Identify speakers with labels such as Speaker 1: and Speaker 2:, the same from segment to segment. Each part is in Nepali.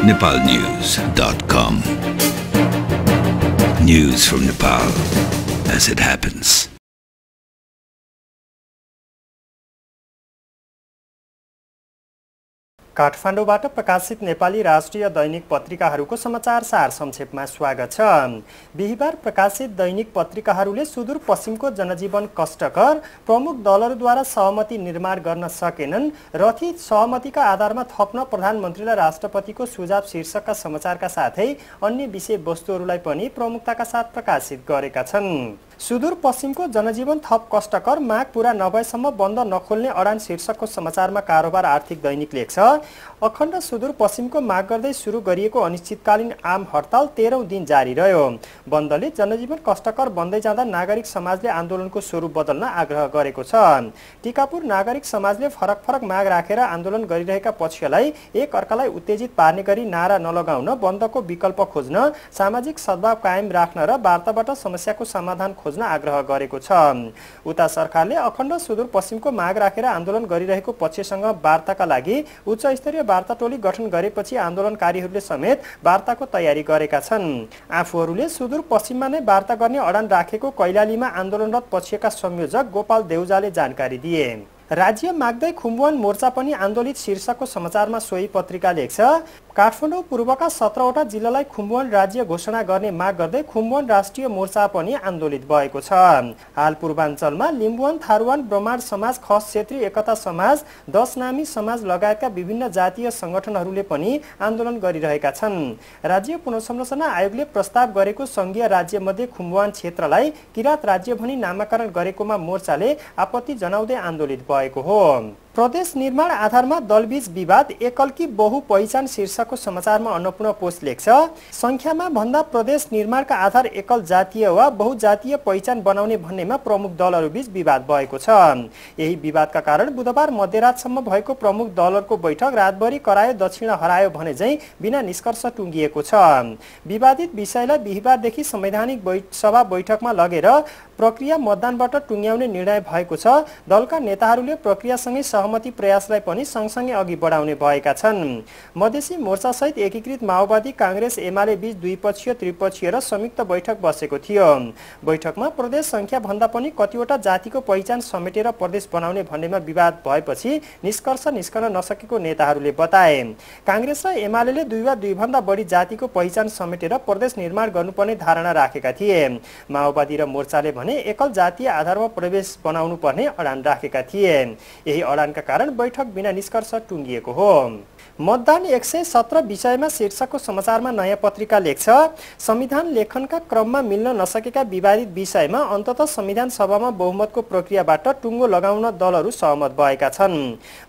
Speaker 1: nepalnews.com. News from Nepal as it happens.
Speaker 2: काठमाडौँबाट प्रकाशित नेपाली राष्ट्रिय दैनिक पत्रिकाहरूको समाचार सार संक्षेपमा स्वागत छ। बिहीबार प्रकाशित दैनिक पत्रिकाहरूले सुदूरपश्चिमको जनजीवन कष्टकर, प्रमुख दलहरूद्वारा सहमति निर्माण गर्न सकेनन्, रथी सहमतिका आधारमा थप्न प्रधानमन्त्रीलाई राष्ट्रपतिको सुझाव शीर्षकका समाचारका साथै अन्य विषयवस्तुहरूलाई पनि प्रमुखताका साथ प्रकाशित गरेका छन्। सुदूरपश्चिमको जनजीवन थप कष्टकर, माग पूरा नभएसम्म बन्द नखोल्ने अडान शीर्षकको समाचारमा कारोबार आर्थिक दैनिक लेख्छ। अखण्ड सुदूरपश्चिमको माग गर्दै सुरु गरिएको अनिश्चितकालीन आम हडताल 13औं दिन जारी रह्यो। बन्दले जनजीवन कष्टकर बन्दै जाँदा नागरिक समाजले आन्दोलनको स्वरूप बदल्न आग्रह गरेको छ। टिकापुर नागरिक समाजले फरक फरक माग राखेर आन्दोलन गरिरहेका पक्षलाई एक अर्कालाई उत्तेजित पार्ने गरी नारा नलगाउन, बन्दको विकल्प खोज्न, सामाजिक सद्भाव कायम राख्न र वार्ताबाट समस्याको समाधान खोज्न आग्रह गरेको छ। उता सरकारले अखण्ड सुदूरपश्चिमको माग राखेर आन्दोलन गरिरहेको पक्षसँग वार्ताका लागि उच्च स्तरीय वार्ता टोली गठन गरेपछि आन्दोलनकारीहरूले समेत वार्ताको तयारी गरेका छन्। आफूहरूले सुदूरपश्चिममा नै वार्ता गर्ने अडान राखेको कैलालीमा आन्दोलनरत पक्षका संयोजक गोपाल देउजाले जानकारी दिए। राज्य माग्दै खुम्बुवान मोर्चा पनि आन्दोलित शीर्षकको समाचारमा सोही पत्रिका लेख्छ। काठमाडौँ पूर्वका 17वटा जिल्लालाई खुम्बुवान राज्य घोषणा गर्ने माग गर्दै खुम्बुवान राष्ट्रिय मोर्चा पनि आन्दोलित भएको छ। हाल पूर्वाञ्चलमा लिम्बुवान, थारुवान, ब्रह्माण्ड समाज, खस क्षेत्रीय एकता समाज, 10 नामी समाज लगायतका विभिन्न जातीय संगठनहरूले पनि आन्दोलन गरिरहेका छन्। राज्य पुनर्संरचना आयोगले प्रस्ताव गरेको संघीय राज्यमध्ये खुम्बुवान क्षेत्रलाई किरात राज्य भनी नामाकरण गरेकोमा मोर्चाले आपत्ति जनाउँदै आन्दोलित भएको हो। प्रदेश निर्माण आधारमा दलबीच विवाद, एकलकी बहु पहिचान शीर्षकको समाचारमा अन्नपूर्ण पोस्ट लेख्छ। संख्यामा भन्दा प्रदेश निर्माणका आधार एकल जातीय वा बहुजातीय पहिचान बनाउने भन्नेमा प्रमुख दलहरूबीच विवाद भएको छ। यही विवादका कारण बुधबार मध्यरातसम्म भएको प्रमुख दलहरूको बैठक रातभरि करायो, दक्षिण हरायो भने झैं बिना निष्कर्ष टुङ्गिएको छ। विवादित विषयलाई बिहीबारदेखि संवैधानिक सभा बैठकमा लगेर प्रक्रिया मतदानबाट टुङ्ग्याउने निर्णय भएको छ। दलका नेताहरूले प्रक्रियासँगै सहमति प्रयासलाई पनि सँगसँगै अघि बढाउने भएका छन्। मधेसी मोर्चा सहित एकीकृत माओवादी, कांग्रेस, एमाले बीच द्विपक्षीय, त्रिपक्षीय र संयुक्त बैठक बसेको थियो। बैठकमा प्रदेश संख्या भन्दा पनि कतिवटा जातिको पहिचान समेटेर प्रदेश बनाउने भन्नेमा विवाद भएपछि निष्कर्ष निस्कन नसकेको नेताहरूले बताए। कांग्रेस र एमालेले दुई वा दुईभन्दा बढी जातिको पहिचान समेटेर प्रदेश निर्माण गर्नुपर्ने धारणा राखेका थिए। माओवादी र मोर्चाले भने एकल जातीय आधारमा प्रदेश बनाउनु पर्ने अडान राखेका थिए। यही अडानका कारण बैठक बिना निष्कर्ष टुङ्गिएको हो। मतदान 117 विषयमा शीर्षकको समाचारमा नयाँ पत्रिका लेख्छ। संविधान लेखनका क्रममा मिल्न नसकेका विवादित विषयमा अन्ततः संविधान सभामा बहुमतको प्रक्रियाबाट टुङ्गो लगाउन दलहरू सहमत भएका छन्।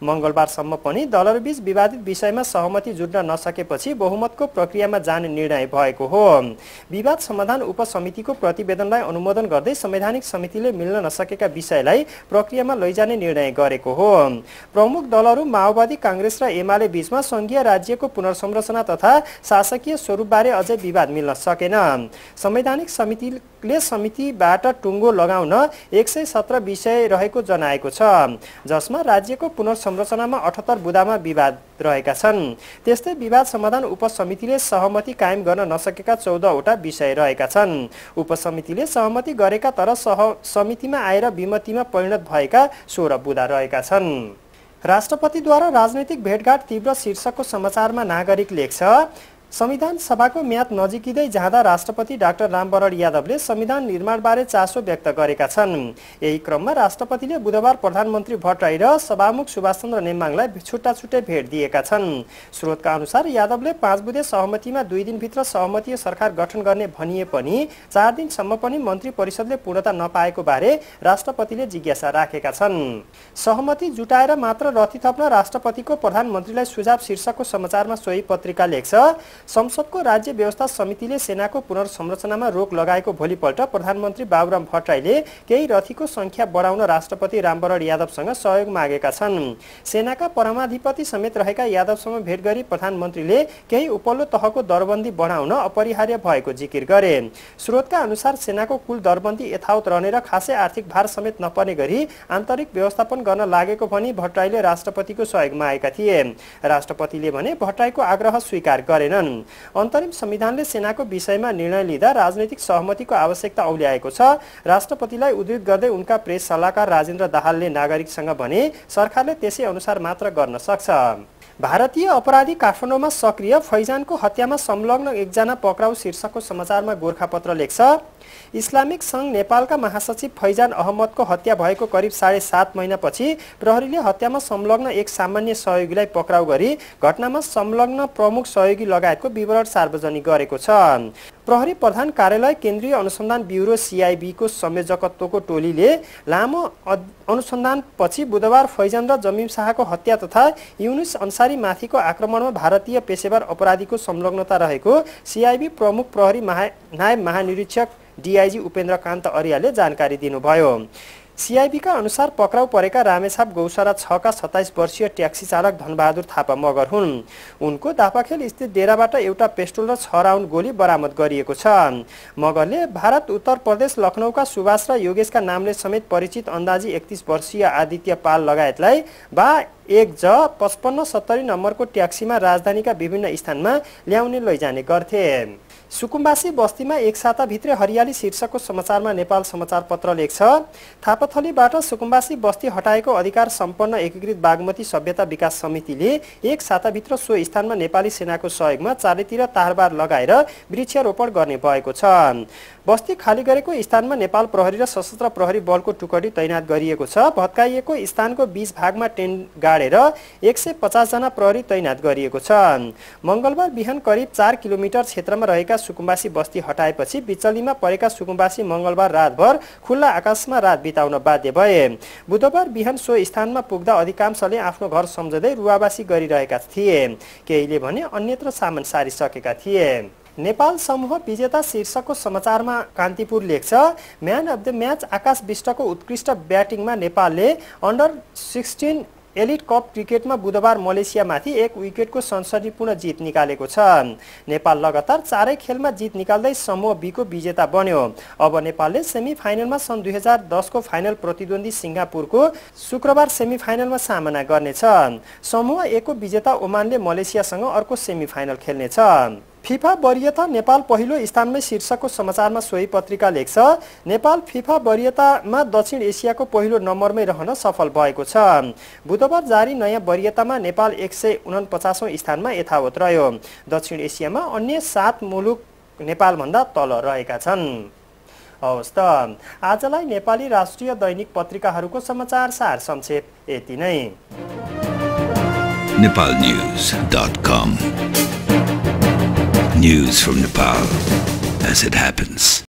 Speaker 2: मंगलबारसम्म पनि दलहरूबीच विवादित विषयमा सहमति जुट्न नसकेपछि बहुमतको प्रक्रियामा जाने निर्णय भएको हो। विवाद समाधान उपसमितिको प्रतिवेदनलाई अनुमोदन गर्दै संवैधानिक समितिले मिल्न नसकेका विषयलाई प्रक्रियामा लैजाने निर्णय गरेको हो। प्रमुख दलहरू माओवादी, कांग्रेस र एमाले बीचमा संघीय राज्यको पुनर्संरचना तथा शासकीय स्वरूपबारे अझै विवाद मिल्न सकेन। संवैधानिक समितिले समितिबाट टुङ्गो लगाउन 117 विषय रहेको जनाएको छ, जसमा राज्यको पुनर्संरचनामा 78 बुँदामा विवाद रहेका छन्। त्यस्तै विवाद समाधान उपसमितिले सहमति कायम गर्न नसकेका 14वटा विषय रहेका छन्। उपसमितिले सहमति गरेका तर समितिमा आएर विमतिमा परिणत भएका 16 बुँदा रहेका छन्। राष्ट्रपतिद्वारा राजनैतिक भेटघाट तीव्र शीर्षकको समाचारमा नागरिक लेख्छ। संविधान सभाको म्याद नजिकिँदै जाँदा राष्ट्रपति डाक्टर रामवरण यादवले संविधान निर्माणबारे चासो व्यक्त गरेका छन्। यही क्रममा राष्ट्रपतिले बुधबार प्रधानमन्त्री भट्टराई र सभामुख सुभाषचन्द्र नेमाङलाई छुट्टा छुट्टै भेट दिएका छन्। स्रोतका अनुसार यादवले 5 बुँदे सहमतिमा 2 दिनभित्र सहमतीय सरकार गठन गर्ने भनिए पनि 4 दिनसम्म पनि मन्त्री परिषदले पूर्णता नपाएको बारे राष्ट्रपतिले जिज्ञासा राखेका छन्। सहमति जुटाएर मात्र रथी थप्न राष्ट्रपतिको प्रधानमन्त्रीलाई सुझाव शीर्षकको समाचारमा सोही पत्रिका लेख्छ। संसदको राज्य व्यवस्था समितिले सेनाको पुनर्संरचनामा रोक लगाएको भोलिपल्ट प्रधानमन्त्री बाबुराम भट्टराईले केही रथीको संख्या बढाउन राष्ट्रपति रामवरण यादवसँग सहयोग मागेका छन्। सेनाका परमाधिपति समेत रहेका यादवसँग भेट गरी प्रधानमन्त्रीले केही उपल्लो तहको दरबन्दी बढाउन अपरिहार्य भएको जिकिर गरे। स्रोतका अनुसार सेनाको कुल दरबन्दी यथावत रहने र खासै आर्थिक भार समेत नपर्ने गरी आन्तरिक व्यवस्थापन गर्न लागेको भनी भट्टराईले राष्ट्रपतिको सहयोग मागेका थिए। राष्ट्रपतिले भने भट्टराईको आग्रह स्वीकार गरेनन्। अन्तरिम संविधानले सेनाको विषयमा निर्णय लिँदा राजनैतिक सहमतिको आवश्यकता औल्याएको छ। राष्ट्रपतिलाई उद्धृत गर्दै उनका प्रेस सल्लाहकार राजेन्द्र दाहालले नागरिकसँग भने सरकारले त्यसै अनुसार मात्र गर्न सक्छ। भारतीय अपराधी काठमाडौँमा सक्रिय, फैजानको हत्यामा संलग्न एकजना पक्राउ शीर्षकको समाचारमा गोरखापत्र लेख्छ। इस्लामिक सङ्घ नेपालका महासचिव फैजान अहमदको हत्या भएको करिब 7.5 महिनापछि प्रहरीले हत्यामा संलग्न एक सामान्य सहयोगीलाई पक्राउ गरी घटनामा संलग्न प्रमुख सहयोगी लगायतको विवरण सार्वजनिक गरेको छ। प्रहरी प्रधान कार्यालय केन्द्रीय अनुसन्धान ब्युरो CIB को संयोजकत्वको टोलीले लामो अनुसन्धानपछि बुधबार फैजान र जमिम शाहको हत्या तथा युनुस अन्सारी माथिको आक्रमणमा भारतीय पेशेवर अपराधीको संलग्नता रहेको CIB प्रमुख प्रहरी नायब महानिरीक्षक DIG उपेन्द्रकान्त अर्यालले जानकारी दिनुभयो। CIB का अनुसार पक्राउ परेका रामेछाप गौसरा 6 का 27 वर्षीय ट्याक्सी चालक धनबहादुर थापा मगर हुन्। उनको दापाखेल स्थित डेराबाट एउटा पेस्टोल र 6 राउन्ड गोली बरामद गरिएको छ। मगरले भारत उत्तर प्रदेश लखनऊका सुभाष र योगेशका नामले समेत परिचित अन्दाजी 31 वर्षीय आदित्य पाल लगायतलाई 1J5570 नम्बरको ट्याक्सीमा राजधानीका विभिन्न स्थानमा ल्याउने लैजाने गर्थे। सुकुम्बासी बस्तीमा एक साताभित्रै हरियाली शीर्षकको समाचारमा नेपाल समाचार पत्र लेख्छ। थापाथलीबाट सुकुम्बासी बस्ती हटाएको अधिकार सम्पन्न एकीकृत बागमती सभ्यता विकास समितिले एक साताभित्र सो स्थानमा नेपाली सेनाको सहयोगमा चारैतिर तारबार लगाएर वृक्षारोपण गर्ने भएको छ। बस्ती खाली गरेको स्थानमा नेपाल प्रहरी र सशस्त्र प्रहरी बलको टुकडी तैनात गरिएको छ। भत्काइएको स्थानको 20 भागमा टेन्ट गाडेर 150 जना प्रहरी तैनात गरिएको छ। मंगलबार बिहान करिब 4 किलोमिटर क्षेत्रमा रहेका सुकुम्बासी बस्ती हटाएपछि बिचलीमा परेका सुकुम्बासी मंगलबार रातभर खुल्ला आकाशमा रात बिताउन बाध्य भए। बुधबार बिहान सो स्थानमा पुग्दा अधिकांशले आफ्नो घर सम्झँदै रुवाबासी गरिरहेका थिए। केहीले भने अन्यत्र सामान सारिसकेका थिए। नेपाल समूह विजेता शीर्षकको समाचारमा कान्तिपुर लेख्छ। म्यान अफ द म्याच आकाश विष्टको उत्कृष्ट ब्याटिङमा नेपालले अन्डर-16 एलिट कप क्रिकेटमा बुधबार मलेसियामाथि 1 विकेटको सनसनीपूर्ण जित निकालेको छ। नेपाल लगातार 4 खेलमा जित निकाल्दै समूह बी को विजेता बन्यो। अब नेपालले सेमिफाइनलमा सन् 2010 को फाइनल प्रतिद्वन्दी सिङ्गापुरको शुक्रबार सेमिफाइनलमा सामना गर्नेछ। समूह ए को विजेता ओमानले मलेसियासँग अर्को सेमिफाइनल खेल्नेछ। फिफा वरियता नेपाल पहिलो स्थानमै शीर्षकको समाचारमा सोही पत्रिका लेख्छ। नेपाल फिफा वरियतामा दक्षिण एसियाको पहिलो नम्बरमै रहन सफल भएको छ। बुधबार जारी नयाँ वरियतामा नेपाल 149औं स्थानमा यथावत रह्यो। दक्षिण एसियामा अन्य 7 मुलुक नेपालभन्दा तल रहेका छन्। हवस् त आजलाई नेपाली राष्ट्रिय दैनिक पत्रिकाहरूको समाचार सार संक्षेप यति नै।
Speaker 1: nepalnews.com News from Nepal as it happens.